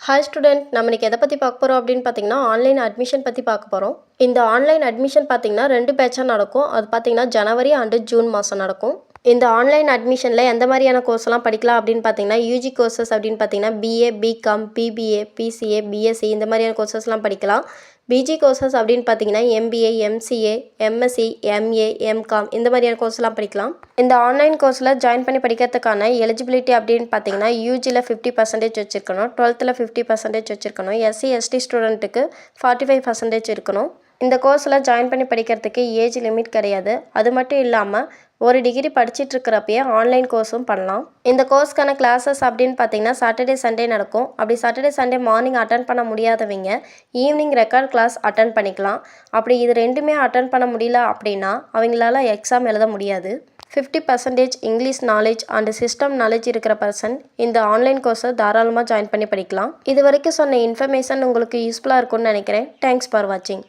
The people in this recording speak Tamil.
ஹாய் ஸ்டூடெண்ட், நம்ம இன்னைக்கு எதை பற்றி பார்க்க போகிறோம் அப்படின்னு பார்த்தீங்கன்னா ஆன்லைன் அட்மிஷன் பற்றி பார்க்க போகிறோம். இந்த ஆன்லைன் அட்மிஷன் பார்த்தீங்கன்னா 2 பேட்சாக நடக்கும். அது பார்த்தீங்கன்னா ஜனவரி அண்டு ஜூன் மாதம் நடக்கும். இந்த ஆன்லைன் அட்மிஷனில் எந்த மாதிரியான கோர்ஸ்லாம் படிக்கலாம் அப்படின்னு பார்த்தீங்கன்னா யூஜி கோர்சஸ் அப்படின்னு பார்த்தீங்கன்னா BA, BCom, BBA, BCA, BSc இந்த மாதிரியான கோர்சஸ்லாம் படிக்கலாம். பிஜி கோர்சஸ் அப்படின்னு பார்த்தீங்கன்னா MBA, MCA, MSc, MA, MCom இந்த மாதிரியான கோர்ஸ்லாம் படிக்கலாம். இந்த ஆன்லைன் கோர்ஸில் ஜாயின் பண்ணி படிக்கிறதுக்கான எலிஜிபிலிட்டி அப்படின்னு பார்த்தீங்கன்னா யூஜியில் 50% வச்சுருக்கணும், 12th 50% வச்சுருக்கணும், எஸ்சி எஸ்டி ஸ்டூடெண்ட்டுக்கு 45% இருக்கணும். இந்த கோர்ஸில் ஜாயின் பண்ணி படிக்கிறதுக்கு ஏஜ் லிமிட் கிடையாது. அது மட்டும் இல்லாமல் ஒரு டிகிரி படிச்சுட்டு இருக்கிறப்பயே ஆன்லைன் கோர்ஸும் பண்ணலாம். இந்த கோர்ஸ்க்கான கிளாஸஸ் அப்படின்னு பார்த்தீங்கன்னா சாட்டர்டே சண்டே நடக்கும். அப்படி சாட்டர்டே சண்டே மார்னிங் அட்டன் பண்ண முடியாதவங்க ஈவினிங் ரெக்கார்ட் கிளாஸ் அட்டன் பண்ணிக்கலாம். அப்படி இது ரெண்டுமே அட்டன் பண்ண முடியல அப்படின்னா அவங்களால எக்ஸாம் எழுத முடியாது. 50% English knowledge and system knowledge இருக்கிற பர்சன் இந்த ஆன்லைன் கோர்ஸை தாராளமாக ஜாயின் பண்ணி படிக்கலாம். இது வரைக்கும் சொன்ன இன்ஃபர்மேஷன் உங்களுக்கு யூஸ்ஃபுல்லாக இருக்கும்னு நினைக்கிறேன். தேங்க்ஸ் ஃபார் வாட்சிங்.